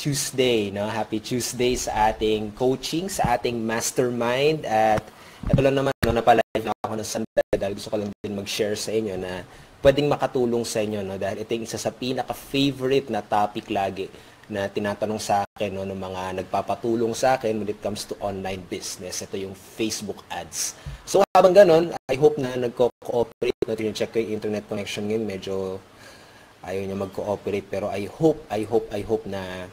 Tuesday, no? Happy Tuesday sa ating coaching, sa ating mastermind. At ito lang naman, no, napalive na ako ng sandali dahil gusto ko lang din mag-share sa inyo na pwedeng makatulong sa inyo, no? Dahil ito yung isa sa pinaka-favorite na topic lagi na tinatanong sa akin, no, ng mga nagpapatulong sa akin when it comes to online business. Ito yung Facebook ads. So habang ganon, I hope na nagko-cooperate, no? Tine-check ko yung internet connection ngayon, medyo ayaw niya mag-cooperate, pero I hope na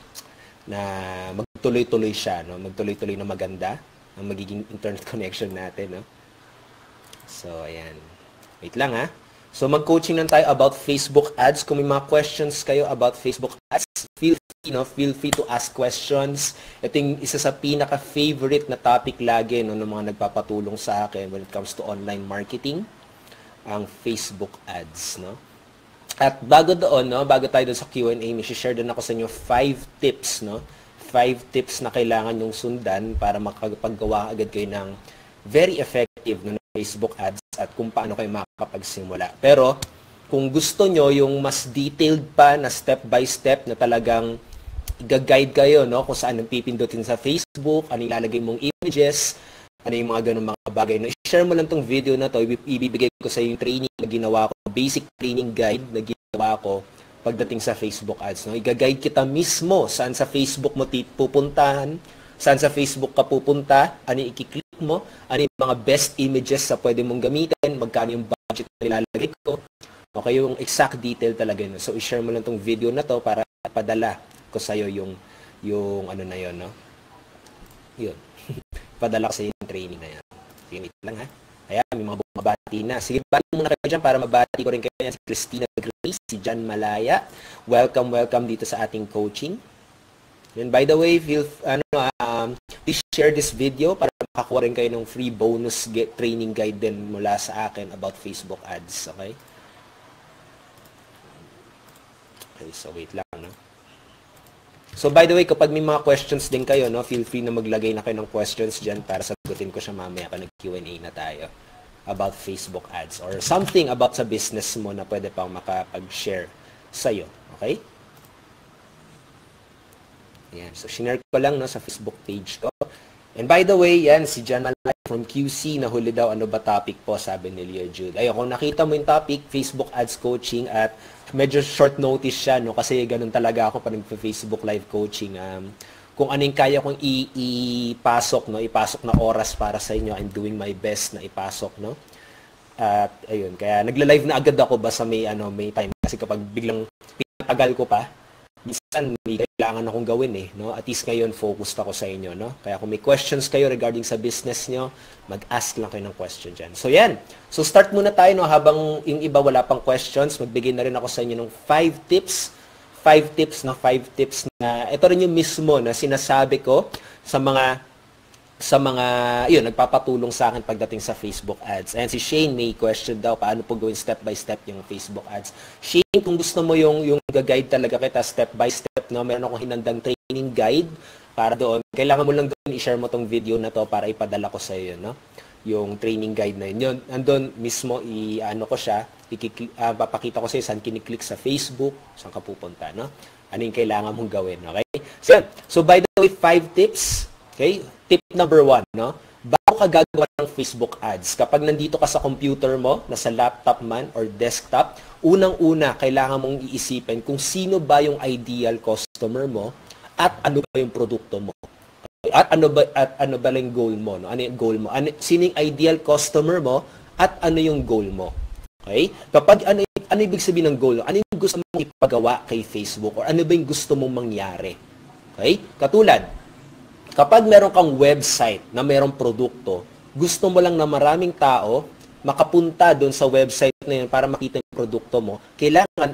magtuloy-tuloy siya, no? Magtuloy-tuloy na maganda ang magiging internet connection natin, no? So ayan. Wait lang, ha. So mag-coaching lang tayo about Facebook ads. Kung may mga questions kayo about Facebook ads, feel free to ask questions. Ito yung isa sa pinaka-favorite na topic lagi, no, ng mga nagpapatulong sa akin when it comes to online marketing, ang Facebook ads, no? At bago doon, no, bago tayo doon sa Q&A, may share din ako sa inyo 5 tips, no? 5 tips na kailangan yung sundan para makapaggawa agad kayo ng very effective, no, Facebook ads at kung paano kayo makakapagsimula. Pero kung gusto nyo yung mas detailed pa na step by step na talagang i-guide kayo, no, kung saan ang pipindutin sa Facebook, ano ilalagay mong images, ano yung mga ganun mga bagay. No, i-share mo lang tong video na to, ibibigay ko sa yung training na ginawa ko, basic training guide na ginawa ko pagdating sa Facebook ads. No, i-guide kita mismo saan sa Facebook mo pupuntahan, saan sa Facebook ka pupunta, ano yung i-click mo, ano yung mga best images sa pwede mong gamitin, magkano yung budget na nilalagay ko. Okay, yung exact detail talaga yun. So, i-share mo lang tong video na to para padala ko sa'yo yung ano na yun, no? Yun. Padala ko sa'yo yung training na yan. Wait lang, ha? Ayan, may mga bumabati na. Sige, bati muna kayo dyan para mabati ko rin kayo. Si Christina Grace, si Jan Malaya. Welcome dito sa ating coaching. And by the way, please share this video para makakuha rin kayo ng free bonus training guide din mula sa akin about Facebook ads. Okay? Okay, so wait lang, no? So by the way, kapag may mga questions din kayo, no, feel free na maglagay na kayo ng questions dyan para sagutin ko siya mamaya pa nag-Q&A na tayo about Facebook ads or something about sa business mo na pwede pang makapag-share sa'yo. Okay? Yan. So, shinare ko lang, no, sa Facebook page ko. And by the way, yan, si John Malay from QC, nahuli daw, ano ba topic po, sabi ni Leo Jude. Ayun, kung nakita mo yung topic, Facebook Ads Coaching, at medyo short notice siya, no, kasi ganun talaga ako pa nag-Facebook Live Coaching. Kung ano yung kaya kong ipasok, no, ipasok na oras para sa inyo, I'm doing my best na ipasok, no. At, ayun, kaya nagla-live na agad ako basta may time. Kasi kapag biglang pinatagal ko pa, minsan may kailangan akong gawin, no? At least ngayon, focused ako sa inyo, no? Kaya kung may questions kayo regarding sa business nyo, mag-ask lang kayo ng question dyan. So, yan. So, start muna tayo, no? Habang yung iba wala pang questions, magbigay na rin ako sa inyo ng 5 tips. 5 tips na ito rin yung mismo na sinasabi ko sa mga yun, nagpapatulong sa akin pagdating sa Facebook ads. And si Shane may question daw, paano po gawin step by step yung Facebook ads. Shane, kung gusto mo yung guide talaga kita step by step, no, meron akong hinandang training guide para doon. Kailangan mo lang doon i-share mo tong video na to para ipadala ko sa iyo, no? Yung training guide na yun. Andun mismo ko siya, papakita ko sa iyo saan kiniklik sa Facebook, saan ka pupunta, no? Ano yung kailangan mong gawin, okay? So by the way, 5 tips. Okay? Tip number 1, no? Bago ka gagawa ng Facebook ads, kapag nandito ka sa computer mo, nasa laptop man or desktop, unang-una, kailangan mong iisipin kung sino ba yung ideal customer mo at ano ba yung produkto mo. At ano ba yung goal mo, no? Ano yung goal mo? Sino yung ideal customer mo at ano yung goal mo? Okay? Kapag ano ibig sabihin ng goal? Ano yung gusto mong ipagawa kay Facebook or ano ba yung gusto mong mangyari? Okay? Katulad, kapag meron kang website na merong produkto, gusto mo lang na maraming tao makapunta doon sa website na yun para makita yung produkto mo, kailangan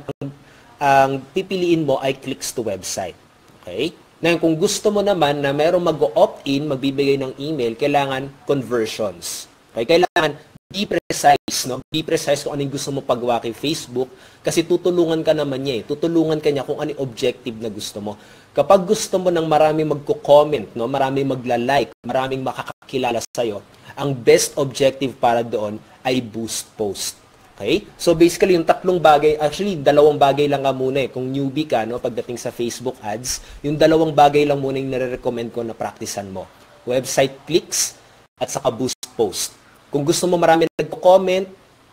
ang pipiliin mo ay clicks to website. Okay? Ngayon, kung gusto mo naman na merong mag-opt-in, magbibigay ng email, kailangan conversions. Okay? Kailangan be precise, no? Be precise kung ano yung gusto mo pagawa kay Facebook kasi tutulungan ka naman niya, tutulungan ka niya kung ano yung objective na gusto mo. Kapag gusto mo ng maraming magko-comment, no, maraming magla-like, maraming makakakilala sa iyo, ang best objective para doon ay boost post. Okay? So basically, yung tatlong bagay, actually, dalawang bagay lang nga muna eh. Kung newbie ka, no, pagdating sa Facebook ads, yung dalawang bagay lang muna yung nare-recommend ko na practicean mo. Website clicks at saka boost post. Kung gusto mo marami nagko-comment,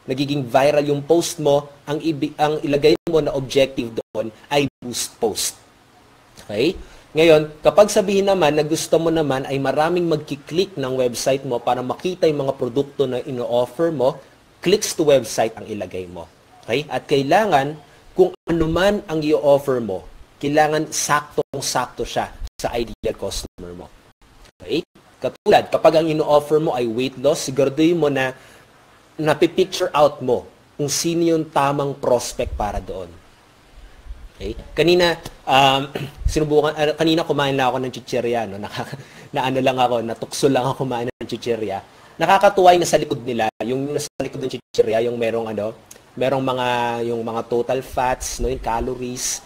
nagiging viral yung post mo, ang ilagay mo na objective doon ay boost post. Okay? Ngayon, kapag sabihin naman na gusto mo naman ay maraming magkiklik ng website mo para makita yung mga produkto na ino-offer mo, clicks to website ang ilagay mo. Okay? At kailangan, kung ano man ang i-offer mo, kailangan saktong-sakto siya sa ideal customer mo. Okay? Katulad, kapag ang ino-offer mo ay weight loss, siguraduhin mo na napipicture out mo kung sino yung tamang prospect para doon. Okay? Kanina, kanina kumain lang ako ng chichirya, no? Natukso lang ako kumain ng chichirya. Nakakatuwa yung nasa likod nila, yung nasa likod ng chichirya, yung merong mga total fats, no, yung calories.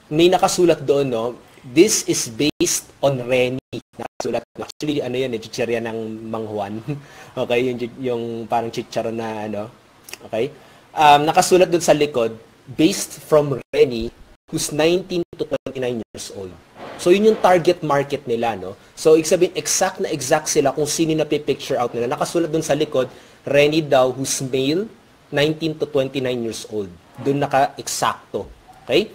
May nakasulat doon, no, this is based on Renny. Nakasulat, actually, chichirya ng Mang Juan. Okay, yung parang chicharon na, okay. Nakasulat doon sa likod, based from Renny, who's 19 to 29 years old. So, yun yung target market nila, no? So, exact sila kung sino na picture out nila. Nakasulat dun sa likod, Renny daw, who's male, 19 to 29 years old. Dun naka-eksakto. Okay?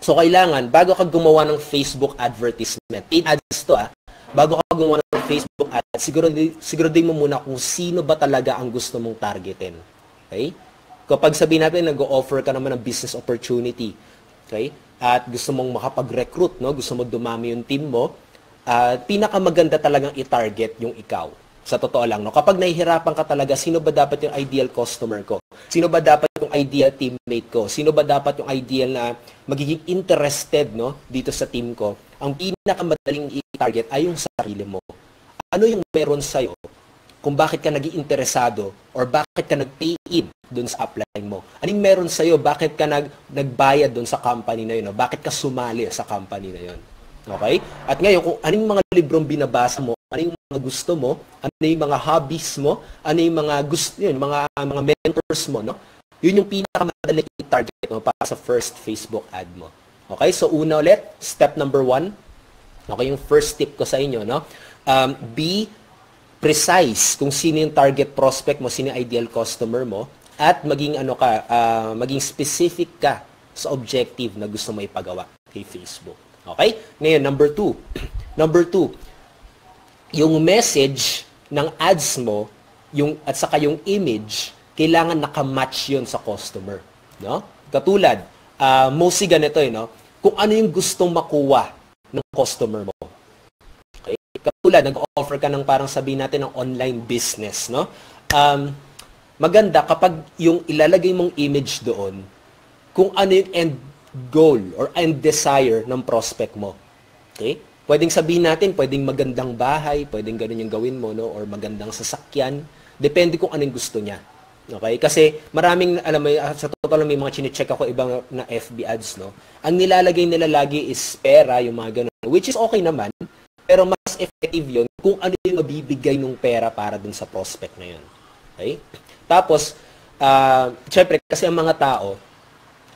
So, kailangan, bago ka gumawa ng Facebook advertisement, paid ads to, bago ka gumawa ng Facebook ads, siguraduhin mo muna kung sino ba talaga ang gusto mong targetin. Okay? Kapag sabihin natin, nag-o-offer ka naman ng business opportunity, okay? At gusto mong makapag-recruit, no? Gusto mo dumami yung team mo, pinakamaganda talagang i-target yung ikaw. Sa totoo lang, no? Kapag nahihirapan ka talaga, sino ba dapat yung ideal customer ko? Sino ba dapat yung ideal teammate ko? Sino ba dapat yung ideal na magiging interested, no, dito sa team ko? Ang pinakamadaling i-target ay yung sarili mo. Ano yung meron sa'yo kung bakit ka naging interesado or bakit ka nag-pay in doon sa upline mo? Anong meron sa'yo? Bakit ka nagbayad doon sa company na yun? No? Bakit ka sumali sa company na yun? Okay? At ngayon, kung anong mga librong binabasa mo, ano yung mga gusto mo, ano yung mga hobbies mo, ano yung mga gusto yun, mga mentors mo, no? Yun yung pinakamadaling i-target mo para sa first Facebook ad mo. Okay? So, una ulit, step number 1. Okay, yung first tip ko sa inyo, no? Be precise kung sino yung target prospect mo, sino yung ideal customer mo, at maging maging specific ka sa objective na gusto mo ipagawa kay Facebook. Okay? Ngayon, number 2. Number 2, yung message ng ads mo, at saka yung image, kailangan nakamatch yun sa customer. No? Katulad, mostly ganito, no? Kung ano yung gustong makuha ng customer mo. Katulad, nag-offer ka ng parang sabihin natin ng online business, no? Maganda kapag yung ilalagay mong image doon, kung ano yung end goal or end desire ng prospect mo. Okay? Pwedeng sabihin natin, pwedeng magandang bahay, pwedeng ganun yung gawin mo, no? Or magandang sasakyan. Depende kung anong gusto niya. Okay? Kasi maraming, sa totoo lang may mga chine-check ako ibang na FB ads, no? Ang nilalagay nila lagi is pera, yung mga ganun. Which is okay naman. Pero mas effective yun kung ano yung mabibigay ng pera para dun sa prospect na yun. Okay? Tapos, syempre, kasi ang mga tao,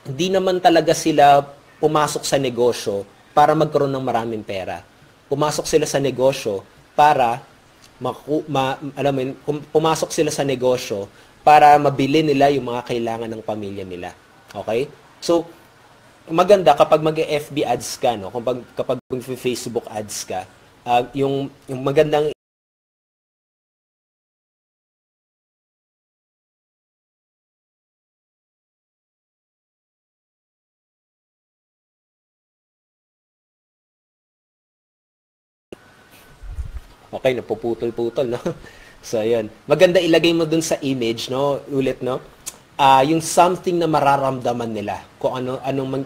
hindi naman talaga sila pumasok sa negosyo para magkaroon ng maraming pera. Pumasok sila sa negosyo para, pumasok sila sa negosyo para mabili nila yung mga kailangan ng pamilya nila. Okay? So, maganda kapag mag-FB ads ka, no? Kapag mag-Facebook ads ka, yung magandang okay, napuputol-putol, no? So, ayan. Maganda ilagay mo dun sa image, no? Ulit, no? Yung something na mararamdaman nila. Kung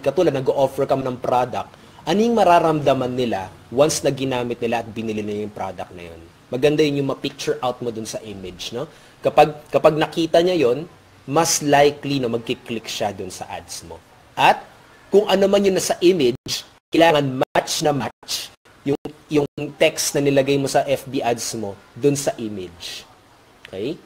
katulad, nag-offer ka ng product, anong mararamdaman nila once na ginamit nila at binili nila yung product na yun. Maganda yun yung ma-picture out mo dun sa image, no? Kapag nakita niya yon, mas likely na magkiklik siya dun sa ads mo. At kung ano man yun nasa image, kailangan match na match yung text na nilagay mo sa FB ads mo dun sa image. Okay?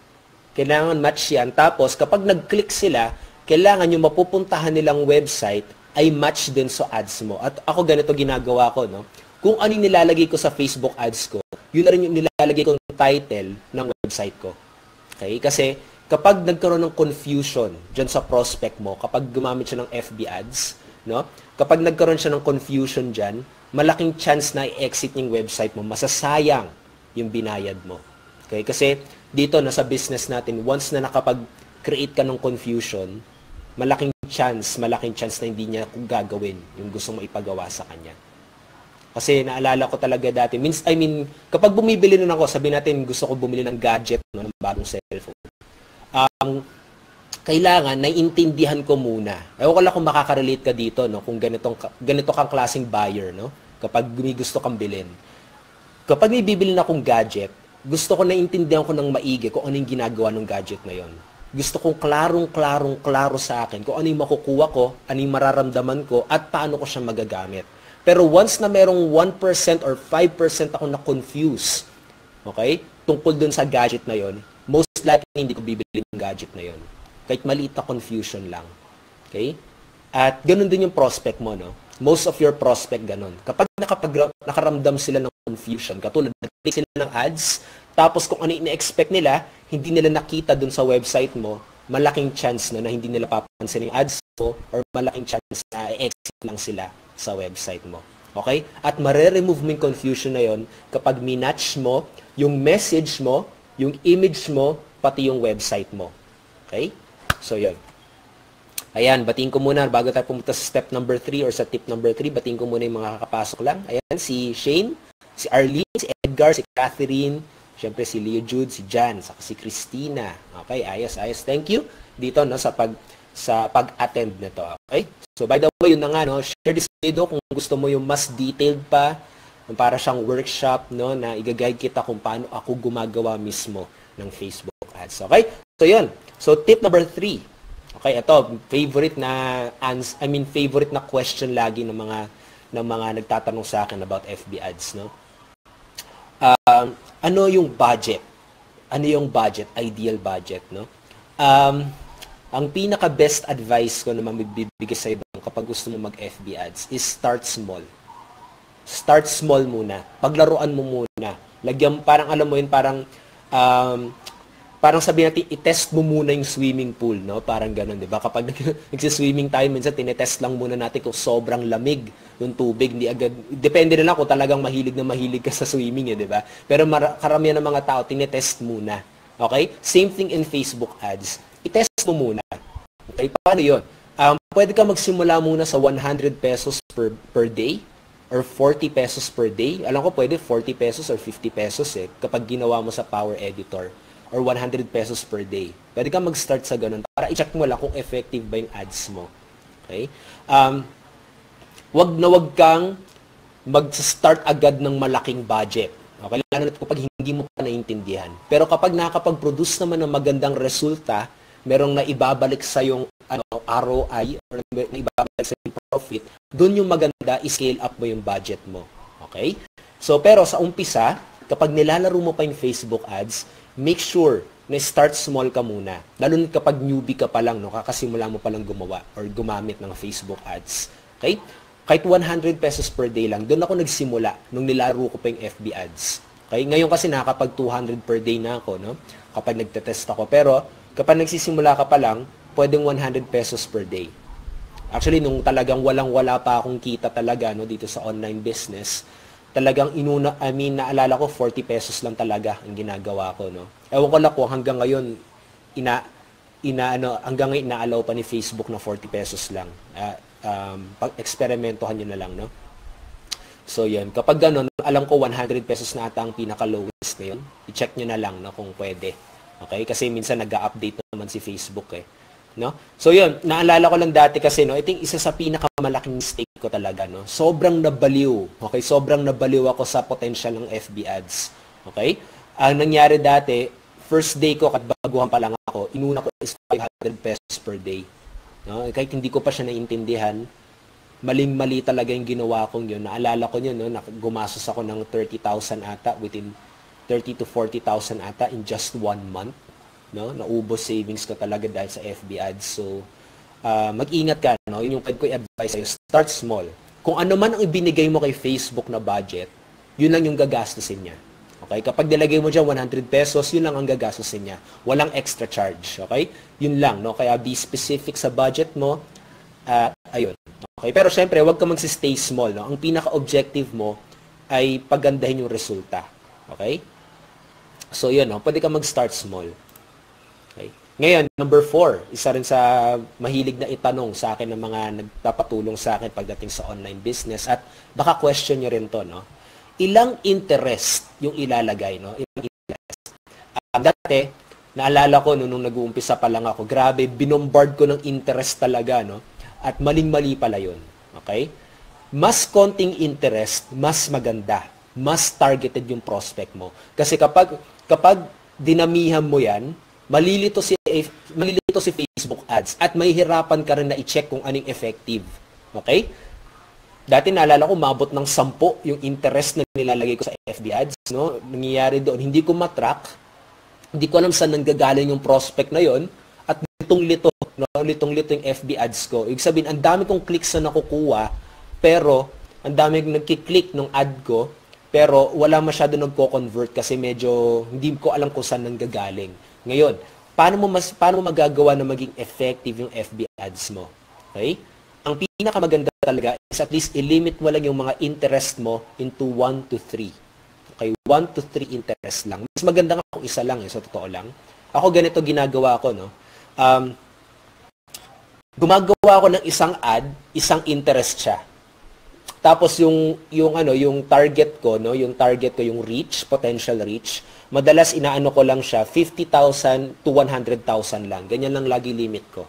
Kailangan match yan. Tapos, kapag nag-click sila, kailangan yung mapupuntahan nilang website ay match din sa ads mo. At ako ganito ginagawa ko, no? Kung ano yung nilalagay ko sa Facebook ads ko, yun na rin yung nilalagay kong title ng website ko. Okay? Kasi kapag nagkaroon ng confusion dyan sa prospect mo, kapag gumamit siya ng FB ads, no? Kapag nagkaroon siya ng confusion dyan, malaking chance na i-exit yung website mo, masasayang yung binayad mo. Okay? Kasi dito, nasa business natin, once na nakapag-create ka ng confusion, malaking chance na hindi niya kung gagawin yung gusto mo ipagawa sa kanya. Kasi naalala ko talaga dati, kapag bumibili nun ako, sabi natin gusto ko bumili ng gadget, no, ng bagong cellphone. Kailangan naiintindihan ko muna. Ewan ko lang kung makaka-relate ka dito, no, kung ganito kang klaseng buyer, no, kapag gusto kang bilhin. Kapag may bibili na akong gadget, gusto ko naiintindihan ko ng maigi kung ano yung ginagawa ng gadget na yon. Gusto kong klaro sa akin kung ano yung makukuha ko, ano yung mararamdaman ko, at paano ko siya magagamit. Pero once na merong 1% or 5% ako na-confuse, okay, tungkol dun sa gadget na yon, most likely hindi ko bibili ng gadget na yon. Kahit maliit na confusion lang. Okay? At ganun din yung prospect mo, no? Most of your prospect ganun. Kapag nakaramdam sila ng confusion, katulad nag-click sila ng ads, tapos kung ano ina-expect nila, hindi nila nakita dun sa website mo, malaking chance na hindi nila papansin yung ads mo, or malaking chance na exit lang sila sa website mo. Okay? At mare-remove mo yung confusion na yon kapag minatch mo yung message mo, yung image mo, pati yung website mo. Okay? So, yun. Ayan, batiin ko muna bago tayo pumunta sa step number 3 or sa tip number 3, batiin ko muna yung mga kakapasok lang. Ayan, si Shane, si Arlene, si Edgar, si Catherine, syempre si Leo Jude, si Jan, saka si Christina. Okay, ayos. Thank you dito, no, sa pag-attend nito. Okay? So, by the way, yun na nga, no, share this video kung gusto mo yung mas detailed pa, para siyang workshop, no, na i-guide kita kung paano ako gumagawa mismo ng Facebook ads. Okay? So, yun. So, tip number 3. Okay, ito, favorite na question lagi ng mga nagtatanong sa akin about FB ads, no? Ano yung budget? Ano yung budget? Ideal budget, no? Ang pinaka-best advice ko na mabibigay sa iba kapag gusto mo mag-FB ads is start small. Start small muna. Paglaruan mo muna. Lagyan, parang alam mo yun, parang sabihin natin, i-test mo muna yung swimming pool, no? Parang ganun, di ba? Kapag nagsiswimming tayo, minsan tinetest lang muna natin kung sobrang lamig yung tubig. Hindi agad, depende na lang kung talagang mahilig ka sa swimming, di ba? Pero karamihan ng mga tao, tinetest muna. Okay? Same thing in Facebook ads. I-test mo muna. Okay? Paano yun? Pwede ka magsimula muna sa 100 pesos per day or 40 pesos per day. Alam ko, pwede 40 pesos or 50 pesos kapag ginawa mo sa Power Editor. Or 100 pesos per day. Pwede kang mag-start sa ganun para i-check mo lang kung effective ba yung ads mo. Okay? Wag kang mag-start agad ng malaking budget. Okay? Lalo na kapag hindi mo pa naiintindihan. Pero kapag nakakapag-produce naman ng magandang resulta, merong naibabalik sa yung ROI or naibabalik sa yung profit, doon yung maganda, i-scale up mo yung budget mo. Okay? So, pero sa umpisa, kapag nilalaro mo pa yung Facebook ads, make sure na start small ka muna. Lalo na kapag newbie ka pa lang, no, kakasimula mo pa lang gumawa or gumamit ng Facebook ads. Okay? Kahit 100 pesos per day lang, doon ako nagsimula nung nilaro ko pa yung FB ads. Okay? Ngayon kasi nakakapag 200 per day na ako, no? Kapag nagtetest ako. Pero kapag nagsisimula ka pa lang, pwedeng 100 pesos per day. Actually, nung talagang walang-wala pa akong kita talaga, no, dito sa online business, talagang naalala ko 40 pesos lang talaga ang ginagawa ko, no. Ewan ko lang kung hanggang ngayon hanggang ngayon inaalaw pa ni Facebook na 40 pesos lang. Pag-eksperimentohan niyo na lang, no. So, yan. Kapag gano'n, alam ko 100 pesos na ata ang pinaka-lowest na yun. I-check niyo na lang, no, kung pwede. Okay? Kasi minsan nag-a-update naman si Facebook, no? So, yun. Naalala ko lang dati kasi, no, I think isa sa pinakamalaking mistake ko talaga, no. Sobrang nabaliw. Okay? Sobrang nabaliw ako sa potential ng FB ads. Okay? Ang nangyari dati, first day ko, at baguhan pa lang ako, inuna ko is 500 pesos per day. No? Kahit hindi ko pa siya naiintindihan, maling-mali talaga yung ginawa kong yun. Naalala ko yun, no, gumastos ako ng 30,000 ata, within 30 to 40,000 ata in just 1 month. no? Naubos savings ko talaga dahil sa FB ads. So, mag-ingat ka, no? Yun yung pwede ko i-advise sa'yo. Start small. Kung ano man ang ibinigay mo kay Facebook na budget, yun lang yung gagastusin niya. Okay? Kapag nilagay mo dyan 100 pesos, yun lang ang gagastusin niya. Walang extra charge. Okay? Yun lang, no? Kaya be specific sa budget mo. Ayun. Okay? Pero syempre, huwag ka mag-stay small, no? Ang pinaka-objective mo ay pagandahin yung resulta. Okay? So, yun, no? Pwede ka mag-start small. Okay? Ngayon, number 4, isa rin sa mahilig na itanong sa akin ng mga nagpapatulong sa akin pagdating sa online business at baka question nyo rin to, no? Ilang interest yung ilalagay, no? Ilang interest. Dati, naalala ko nung nag-uumpisa pa lang ako, grabe, binombard ko ng interest talaga, no? At maling-mali pala yun. Okay? Mas konting interest, mas maganda. Mas targeted yung prospect mo. Kasi kapag dinamihan mo yan, malilito si Facebook ads at mahihirapan ka rin na i-check kung anong effective. Okay? Dati naalala ko, mabot ng 10 yung interest na nilalagay ko sa FB ads. No? Nangyayari doon, hindi ko matrack, hindi ko alam saan nanggagaling yung prospect na yon at litong-lito, no? Litong-lito yung FB ads ko. Ibig sabihin, ang dami kong clicks na nakukuha, pero ang dami nagkiklik ng ad ko, pero wala masyado nagko-convert kasi medyo hindi ko alam kung saan nanggagaling. Ngayon, paano mo magagawa na maging effective yung FB ads mo? Okay? Ang pinakamaganda talaga is at least i-limit mo lang yung mga interest mo into 1 to 3. Okay? 1 to 3 interest lang. Mas maganda nga kung isa lang, sa totoo lang. Ako ganito ginagawa ko, no? Gumagawa ako ng isang ad, isang interest siya. Tapos yung target ko, no, yung reach, potential reach, madalas inaano ko lang siya 50,000 to 100,000 lang. Ganyan lang lagi limit ko.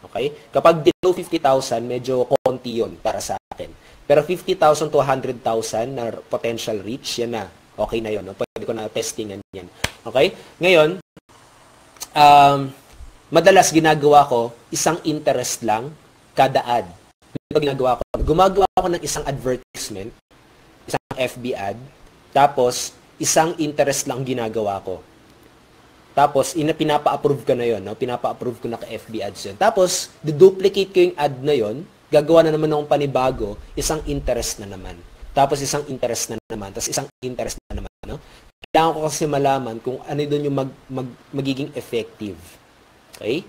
Okay? Kapag below 50,000, medyo konti 'yon para sa akin. Pero 50,000 to 100,000 na potential reach, yan na. Okay na 'yon, no? Pwede ko na testingan 'yan. Okay? Ngayon, madalas ginagawa ko isang interest lang kada ad. Gumagawa ako ng isang advertisement, isang FB ad, tapos isang interest lang ginagawa ko. Tapos, pinapa-approve ko na yon, no? Pinapa-approve ko na ka-FB ads yun. Tapos, duplicate ko yung ad na yon, gagawa na naman akong panibago, isang interest na naman. Tapos, isang interest na naman. Tapos, isang interest na naman, no? Kailangan ko kasi malaman kung ano doon yung magiging effective. Okay?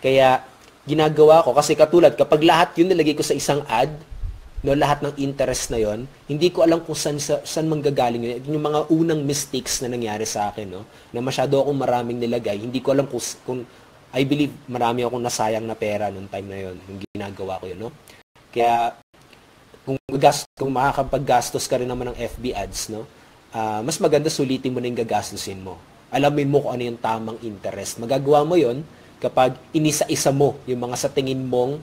Kaya, ginagawa ko, kasi katulad, kapag lahat yun nilagay ko sa isang ad, no, lahat ng interest na yon, hindi ko alam kung saan manggagaling yun. Yung mga unang mistakes na nangyari sa akin, no, na masyado akong maraming nilagay, hindi ko alam kung I believe marami akong nasayang na pera noong time na yon, yung ginagawa ko yun, no. Kaya kung makakapaggastos ka rin naman ng FB ads, no, mas maganda sulitin mo na yung gagastusin mo. Alamin mo kung ano yung tamang interest. Magagawa mo yon kapag inisa-isa mo yung mga sa tingin mong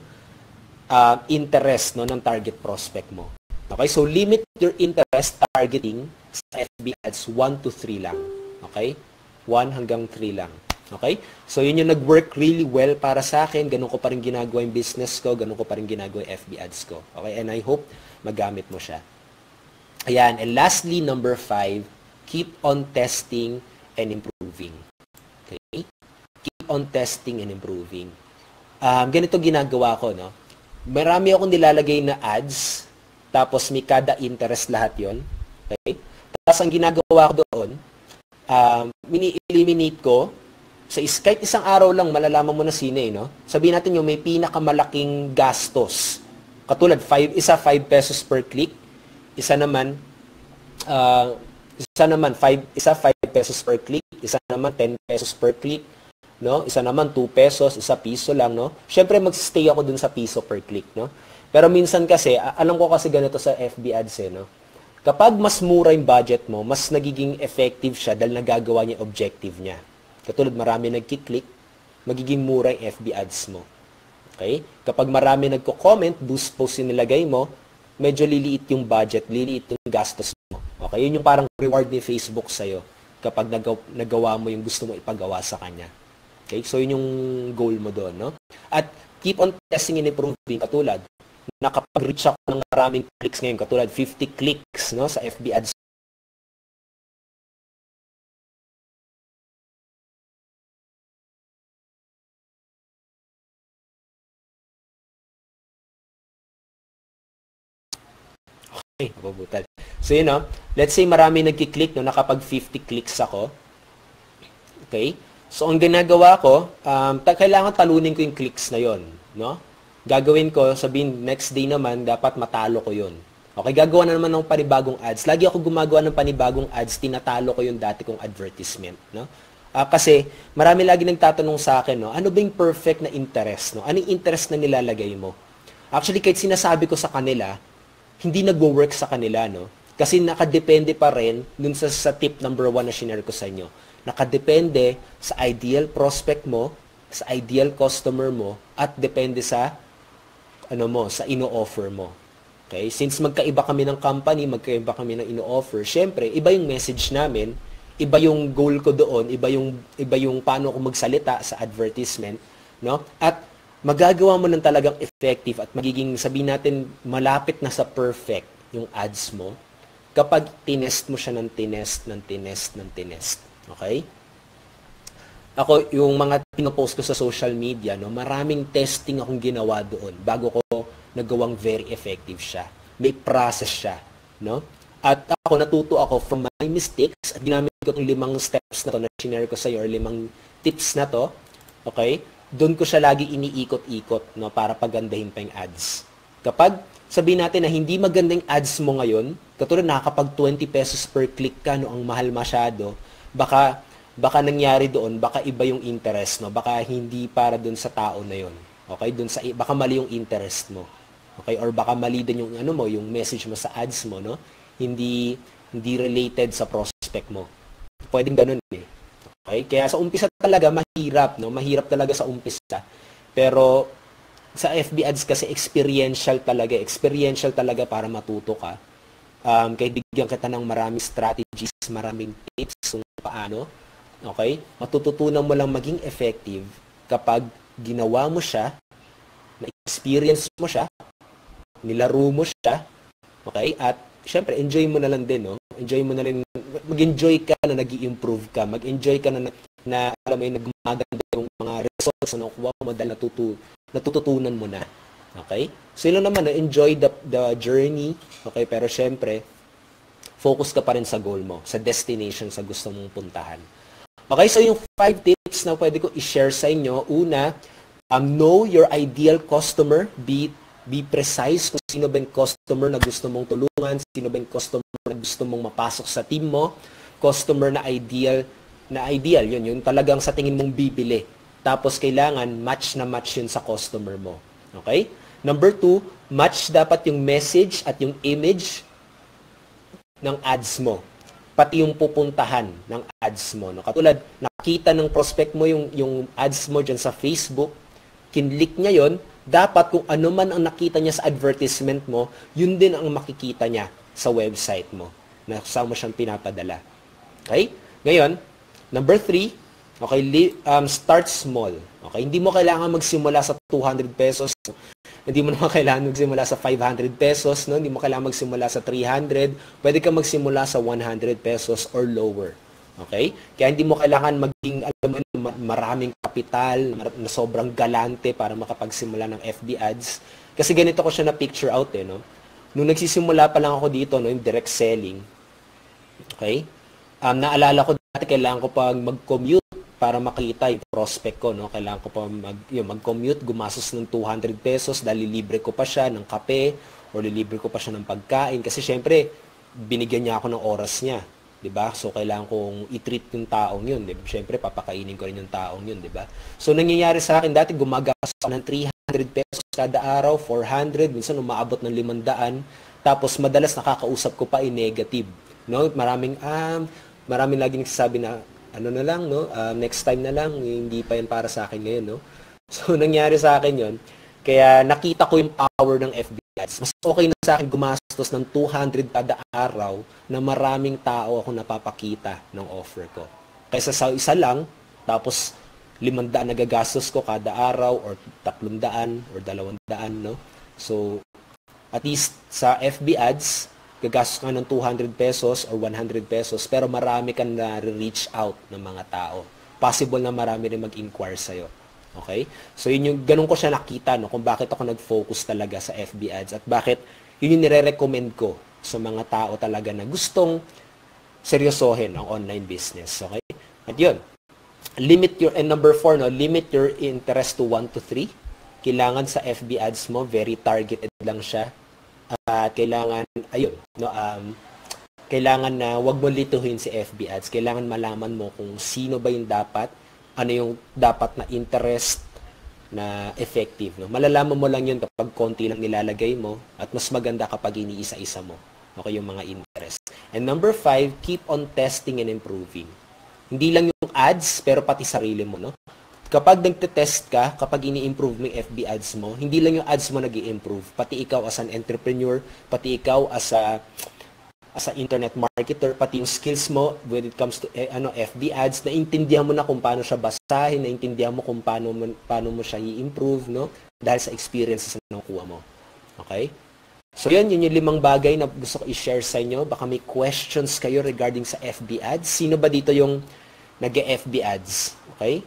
interest, no, ng target prospect mo. Okay? So, limit your interest targeting sa FB ads 1 to 3 lang. Okay? 1 hanggang 3 lang. Okay? So, yun yung nag-work really well para sa akin. Ganun ko pa rin ginagawa yung business ko. Ganun ko pa rin ginagawa yung FB ads ko. Okay? And I hope magamit mo siya. Ayan. And lastly, number 5, keep on testing and improving. Okay? Keep on testing and improving. Ganito ginagawa ko, no? Marami akong nilalagay na ads, tapos may kada interest lahat yon. Okay? Tapos ang ginagawa ko doon, mini-eliminate ko, kahit isang araw lang, malalaman mo na sino, no? Sabihin natin yung may pinakamalaking gastos. Katulad, isa 5 pesos per click, isa naman 5 pesos per click, isa naman 10 pesos per click, no? Isa naman 2 pesos, isa piso lang, no? Syempre mag-stay ako dun sa piso per click, no? Pero minsan kasi, alam ko kasi ganito sa FB ads, no? Kapag mas mura yung budget mo, mas nagiging effective siya dahil nagagawa niya objective niya. Katulad marami nagki-click, magiging mura yung FB ads mo. Okay? Kapag marami nagko-comment, boost post yung nilagay mo, medyo liliit yung budget, liliit yung gastos mo. Okay? Yun yung parang reward ni Facebook sa'yo kapag nagawa mo yung gusto mo ipagawa sa kanya. Okay? So, yun yung goal mo doon, no? At keep on testing and improving. Katulad, nakapag-reach ako ng maraming clicks ngayon. Katulad, 50 clicks, no, sa FB ads Ay, napabutal. So, yun, no? Let's say marami nagki-click, no? Nakapag 50 clicks ako. Okay? So, ang ginagawa ko, kailangan talunin ko yung clicks na yon, no? Gagawin ko, sabihin, next day naman, dapat matalo ko yon. Okay, gagawa na naman ng panibagong ads. Lagi ako gumagawa ng panibagong ads, tinatalo ko yung dati kong advertisement, no? Kasi marami lagi nagtatanong sa akin, no, ano ba yung perfect na interest, no? Anong interest na nilalagay mo? Actually, kahit sinasabi ko sa kanila, hindi nagwo-work sa kanila, no? Kasi nakadepende pa rin dun sa tip number 1 na share ko sa inyo. Nakadepende sa ideal prospect mo, sa ideal customer mo, at depende sa sa ino-offer mo. Okay? Since magkaiba kami ng company, magkaiba kami ng ino-offer, syempre, iba yung message namin, iba yung goal ko doon, iba yung paano ko magsalita sa advertisement, no? At magagawa mo ng talagang effective at magiging, sabihin natin, malapit na sa perfect yung ads mo kapag tinest mo siya ng tinest. Okay? Ako, yung mga pinopost ko sa social media, no, maraming testing akong ginawa doon bago ko nagawang very effective siya. May process siya, no? At natuto ako from my mistakes at ginamit ko itong 5 steps na to na share ko sa iyo or 5 tips na to, okay? Doon ko siya lagi iniikot-ikot, no, para pagandahin pa yung ads. Kapag sabihin natin na hindi magandang ads mo ngayon, katulad nakakapag 20 pesos per click ka, no, ang mahal masyado, baka nangyari doon, baka iba yung interest, no? Baka hindi para doon sa tao na yon. Okay? Baka mali yung interest mo. Okay? Or baka mali din yung yung message mo sa ads mo, no? Hindi related sa prospect mo. Pwedeng ganun eh. Okay? Kaya sa umpisa talaga mahirap, no? Mahirap talaga sa umpisa. Pero sa FB ads kasi experiential talaga para matuto ka. Kaya bigyan kita ng maraming strategies, maraming tips kung paano. Okay? Matututunan mo lang maging effective kapag ginawa mo siya, na-experience mo siya, nilaro mo siya, okay? At syempre, enjoy mo na lang din, no? Enjoy mo na rin, mag-enjoy ka na nag-i-improve ka, mag-enjoy ka na alam mo yung nagmaganda yung mga results na nakuha mo dahil natututunan mo na. Okay? So, yun lang naman, enjoy the journey, okay? Pero syempre, focus ka pa rin sa goal mo, sa destination, sa gusto mong puntahan. Okay, so yung 5 tips na pwede ko i-share sa inyo. Una, know your ideal customer. Be precise kung sino ba yung customer na gusto mong tulungan, sino ba yung customer na gusto mong mapasok sa team mo, customer na ideal, yun talagang sa tingin mong bibili. Tapos kailangan match na match yun sa customer mo. Okay? Number 2, match dapat yung message at yung image ng ads mo. Pati yung pupuntahan ng ads mo. No? Katulad, nakita ng prospect mo yung ads mo dyan sa Facebook, kinlik niya yon, dapat kung ano man ang nakita niya sa advertisement mo, yun din ang makikita niya sa website mo na saan mo siyang pinapadala. Okay? Ngayon, number 3, okay, start small. Okay? Hindi mo kailangan magsimula sa 200 pesos. Hindi mo naman kailangan magsimula sa 500 pesos, no? Hindi mo kailangan magsimula sa 300. Pwede ka magsimula sa 100 pesos or lower. Okay? Kaya hindi mo kailangan maging maraming kapital, na sobrang galante para makapagsimula ng FB ads. Kasi ganito ko siya na picture out eh, no? Nung nagsisimula pa lang ako dito, no, yung direct selling. Okay? Naalala ko dati kailangan ko pag mag-commute para makita yung prospect ko, no? Kailangan ko pa mag-commute, gumastos ng 200 pesos dahil libre ko pa siya ng kape or libre ko pa siya ng pagkain kasi syempre binigyan niya ako ng oras niya, 'di ba? So kailangan kong i-treat yung taong 'yun, 'di ba? Syempre papakainin ko rin yung taong 'yun, 'di ba? So nangyayari sa akin dati gumagastos ako ng 300 pesos kada araw, 400, minsan umaabot ng 500, tapos madalas nakakausap ko pa negative, no? Maraming laging nagsasabi na ano na lang, no? Next time na lang, hindi pa yan para sa akin ngayon, no? So, nangyari sa akin yon. Kaya nakita ko yung power ng FB ads. Mas okay na sa akin gumastos ng 200 kada araw na maraming tao ako napapakita ng offer ko. Kaysa sa isa lang, tapos 500 nagagastos ko kada araw or 300 or 200, no? So, at least sa FB ads, gagastos ka ng 200 pesos or 100 pesos, pero marami kang na-reach out ng mga tao. Possible na marami rin mag-inquire sa'yo. Okay? So, ganun ko siya nakita, no, kung bakit ako nag-focus talaga sa FB ads at bakit yun yung nire-recommend ko sa mga tao talaga na gustong seryosohin ang online business. Okay? At yun, and number 4, no, limit your interest to 1 to 3. Kailangan sa FB ads mo, very targeted lang siya. At kailangan, ayun, no, kailangan na wag mo lituhin si FB ads. Kailangan malaman mo kung sino ba yung dapat, ano yung dapat na interest na effective. No? Malalaman mo lang yun kapag konti lang nilalagay mo at mas maganda kapag iniisa-isa mo. Okay, yung mga interest. And number 5, keep on testing and improving. Hindi lang yung ads, pero pati sarili mo, no? Kapag nagte-test ka, kapag ini-improve mo yung FB ads mo, hindi lang yung ads mo nag-i-improve, pati ikaw as an entrepreneur, pati ikaw as a internet marketer, pati yung skills mo when it comes to FB ads, naintindihan mo na kung paano siya basahin, naintindihan mo kung paano mo siya i-improve, no? Dahil sa experiences na nakuha mo. Okay? So yun yung 5 bagay na gusto ko i-share sa inyo. Baka may questions kayo regarding sa FB ads. Sino ba dito yung nag-FB ads? Okay?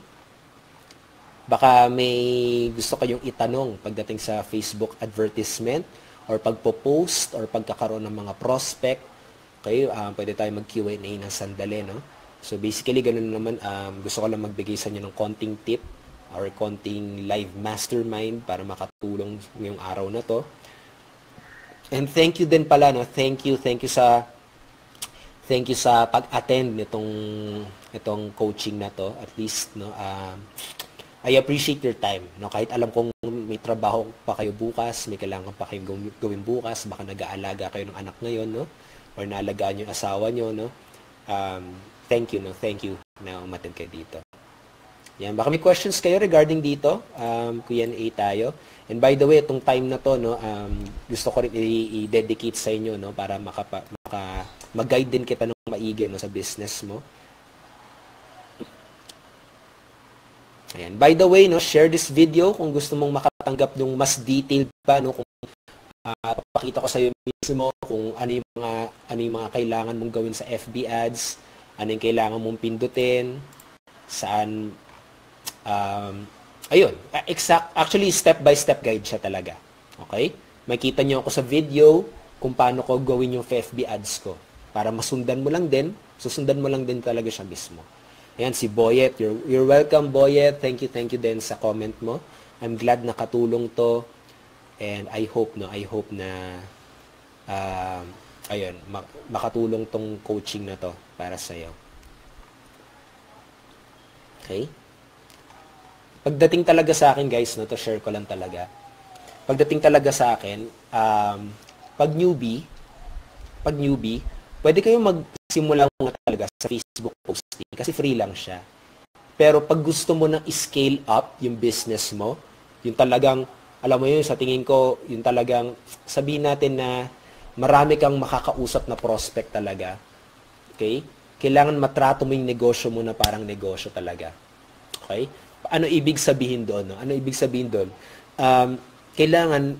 Baka may gusto kayong itanong pagdating sa Facebook advertisement or pagpo-post or pagkakaroon ng mga prospect. Okay? Pwede tayo mag-Q&A ng sandali, no? So basically, ganun naman. Gusto ko lang magbigay sa inyo ng konting tip or konting live mastermind para makatulong ngayong araw na to. And thank you din pala, no? Thank you sa pag-attend itong coaching na to. At least, no, I appreciate your time, no? Kahit alam kong may trabaho pa kayo bukas, may kailangan pa kayong gawin bukas, baka nag-aalaga kayo ng anak ngayon, no? Or naalagaan yung asawa nyo, no? Thank you, no? Thank you na umattend kayo dito. Yan, baka may questions kayo regarding dito. Q&A tayo. And by the way, itong time na to, no, gusto ko rin i-dedicate sa inyo, no, para mag-guide din kita ng maigi, no, sa business mo. Ayan. By the way, no, share this video kung gusto mong makatanggap ng mas detailed pa, no, kung papakita ko sa iyo mismo kung ano yung mga kailangan mong gawin sa FB ads, ano yung kailangan mong pindutin, saan ayun, actually step-by-step guide siya talaga. Okay? Makita niyo ako sa video kung paano ko gawin yung FB ads ko. Para masundan mo lang din, susundan mo lang din talaga siya mismo. Ayan, si Boyet. You're welcome, Boyet. Thank you din sa comment mo. I'm glad na katulong to. And I hope na ayun, makatulong tong coaching na to para sa iyo. Okay? Pagdating talaga sa akin, guys, no, to share ko lang talaga. Pagdating talaga sa akin, pag newbie, pwede kayong magsimula muna talaga sa Facebook posting kasi free lang siya. Pero pag gusto mo nang i-scale up yung business mo, yung talagang, alam mo yun, sa tingin ko, yung talagang, sabihin natin na marami kang makakausap na prospect talaga. Okay? Kailangan matrato mo yung negosyo mo na parang negosyo talaga. Okay? Ano ibig sabihin doon? No? Ano ibig sabihin doon? Kailangan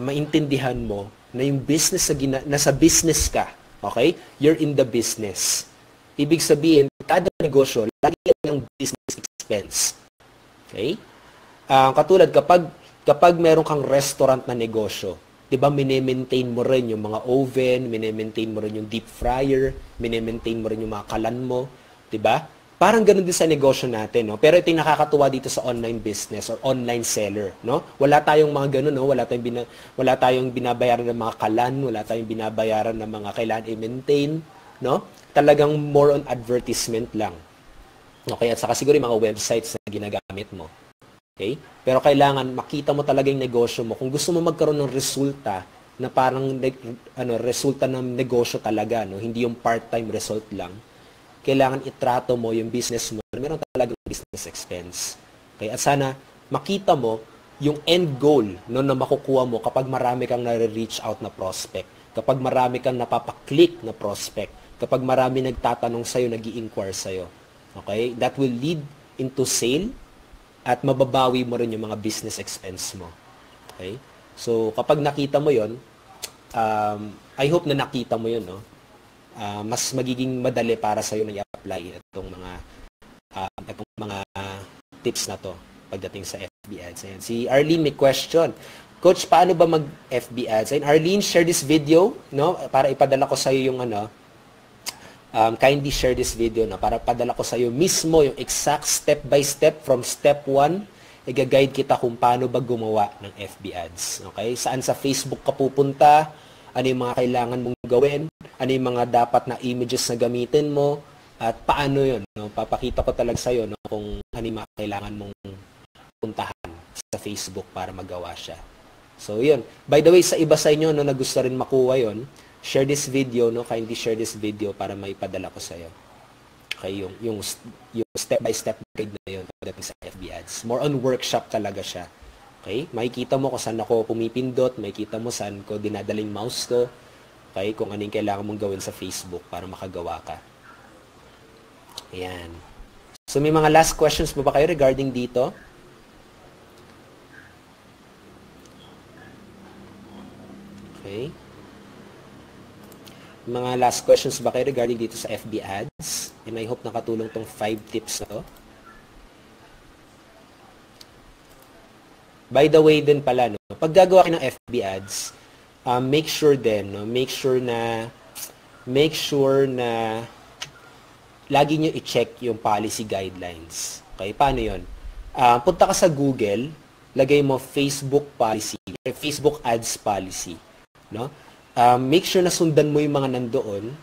maintindihan mo na yung business nasa business ka. Okay? You're in the business. Ibig sabihin, kada negosyo, lagi yung business expense. Okay? Katulad kapag meron kang restaurant na negosyo, 'di ba, mine-maintain mo rin yung mga oven, mine-maintain mo rin yung deep fryer, mine-maintain mo rin yung mga kalan mo, 'di ba? Parang ganoon din sa negosyo natin, no? Pero ito yung nakakatuwa dito sa online business or online seller, no? Wala tayong mga ganoon, no? Wala tayong binabayaran ng mga kalan, wala tayong binabayaran ng mga kailangan i-maintain, no? Talagang more on advertisement lang. Okay, at saka siguro yung mga websites na ginagamit mo. Okay? Pero kailangan makita mo talaga yung negosyo mo. Kung gusto mo magkaroon ng resulta na parang resulta ng negosyo talaga, no? Hindi yung part-time result lang. Kailangan itrato mo yung business mo. Meron talagang business expense. Okay? At sana makita mo yung end goal, no, na makukuha mo kapag marami kang nare-reach out na prospect. Kapag marami kang napapaklik na prospect. Kapag marami nagtatanong sa'yo, nag-i-inquire sa'yo. Okay? That will lead into sale at mababawi mo rin yung mga business expense mo. Okay? So, kapag nakita mo yon, I hope na nakita mo yun, no? Mas magiging madali para sa'yo na i-apply itong mga tips na to pagdating sa FB ads. Ayan. Si Arlene may question. Coach, paano ba mag-FB ads? And Arlene, share this video, no? Para ipadala ko sa iyo yung kindly share this video, no? Para padala ko sa iyo mismo yung exact step by step from step 1. Iga-guide kita kung paano ba gumawa ng FB ads. Okay? Saan sa Facebook ka pupunta? Ano yung mga kailangan mong gawin? Ano yung mga dapat na images na gamitin mo? At paano yun? No? Papakita ko talaga sa'yo, no? Kung ano yung mga kailangan mong puntahan sa Facebook para magawa siya. So, yun. By the way, sa iba sa inyo no, na gusto rin makuha yun, share this video, no? Kindly share this video para maipadala ko sa'yo. Okay, yung step-by-step guide na yun pagdating sa FB ads. More on workshop talaga siya. Okay? Makikita mo kung saan ako pumipindot, makikita mo saan ko dinadaling mouse ko. Okay? Kung ano yung kailangan mong gawin sa Facebook para makagawa ka. Ayan. So, may mga last questions pa ba kayo regarding dito? Okay. Mga last questions ba kayo regarding dito sa FB ads? And I hope nakatulong tong 5 tips na to. By the way din pala, no, pag gagawa kayo ng FB ads, make sure din, no, make sure na lagi nyo i-check yung policy guidelines. Okay, paano yun? Punta ka sa Google, lagay mo Facebook policy, Facebook ads policy. No? Make sure na sundan mo yung mga nandoon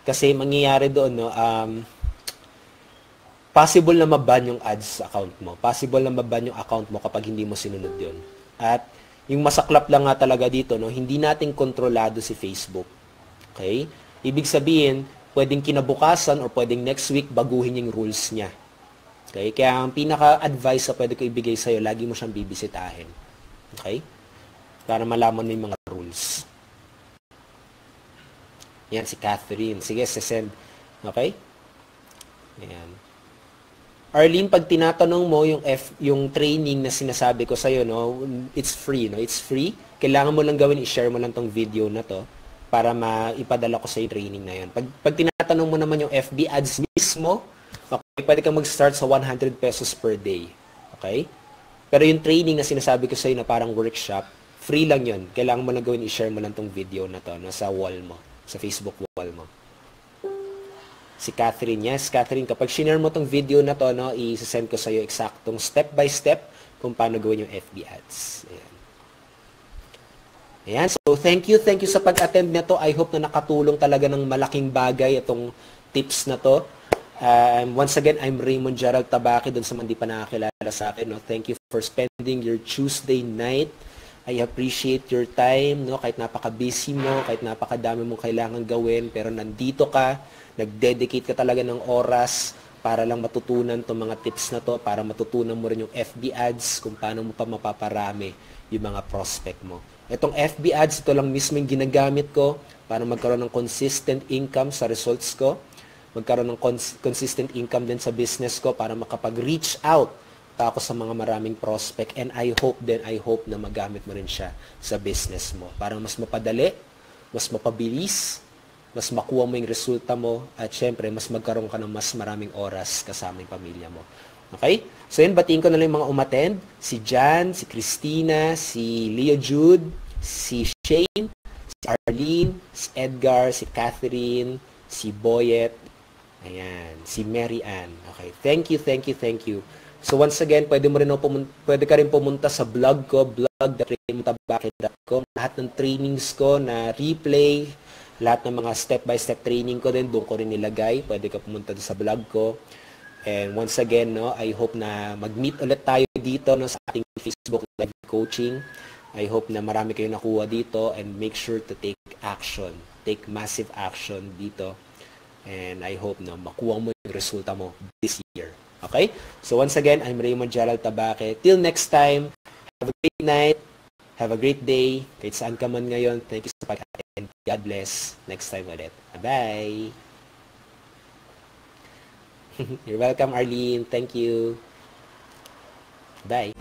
kasi mangyayari doon, no, possible na maban yung ads account mo. Possible na maban yung account mo kapag hindi mo sinunod yun. At yung masaklap lang nga talaga dito, no, hindi natin kontrolado si Facebook. Okay? Ibig sabihin, pwedeng kinabukasan or pwedeng next week baguhin yung rules niya. Okay? Kaya ang pinaka-advice na pwede ko ibigay sa'yo, lagi mo siyang bibisitahin. Okay? Para malaman mo yung mga rules. Yan, si Catherine. Sige, send. Okay? Ayan. Arlene, pag tinatanong mo yung training na sinasabi ko sa'yo, no, it's free, no? It's free. Kailangan mo lang gawin, i-share mo lang tong video na to para maipadala ko sa yung training na yun. Pag tinatanong mo naman yung FB ads mismo, okay, pwede kang mag-start sa 100 pesos per day. Okay? Pero yung training na sinasabi ko sa'yo na parang workshop, free lang yun. Kailangan mo lang gawin, i-share mo lang tong video na to, no, sa wall mo, sa Facebook wall mo. Si Catherine, yes, Catherine, kapag share mo tong video na to, no, i-send ko sa'yo eksaktong step by step kung paano gawin yung FB ads. Ayan. Ayan, so thank you sa pag-attend nito. I hope na nakatulong talaga ng malaking bagay itong tips na to. Once again, I'm Raymond Gerald Tabaque, doon sa mga hindi pa nakakilala sa akin. No? Thank you for spending your Tuesday night. I appreciate your time, no? Kahit napaka-busy mo, kahit napakadami mong kailangan gawin, pero nandito ka, nag-dedicate ka talaga ng oras para lang matutunan itong mga tips na to, para matutunan mo rin yung FB ads, kung paano mo pa mapaparami yung mga prospect mo. Itong FB ads, ito lang mismo yung ginagamit ko para magkaroon ng consistent income sa results ko, magkaroon ng consistent income din sa business ko para makapag-reach out ako sa mga maraming prospect, and I hope na magamit mo rin siya sa business mo para mas mapadali, mas mapabilis, mas makuha mo yung resulta mo, at syempre, mas magkaroon ka ng mas maraming oras kasama yung pamilya mo. Okay? So yun, batiin ko na lang yung mga umattend. Si Jan, si Christina, si Leo Jude, si Shane, si Arlene, si Edgar, si Catherine, si Boyet, ayan, si Mary Ann. Okay, thank you. So once again, pwede ka rin pumunta sa blog ko, blog.raymondtabaque.com. Lahat ng trainings ko na replay, lahat ng mga step-by-step training ko din, doon ko rin nilagay. Pwede ka pumunta sa blog ko. And once again, no, I hope na mag-meet ulit tayo dito, no, sa ating Facebook live coaching. I hope na marami kayong nakuha dito, and make sure to take action. Take massive action dito. And I hope na makuha mo yung resulta mo this year. Okay? So once again, I'm Raymond Gerald Tabaque. Till next time, have a great night, have a great day, kahit saan ka man ngayon. Thank you sa pag-attend. God bless. Next time ulit. Bye-bye. You're welcome, Arlene. Thank you. Bye.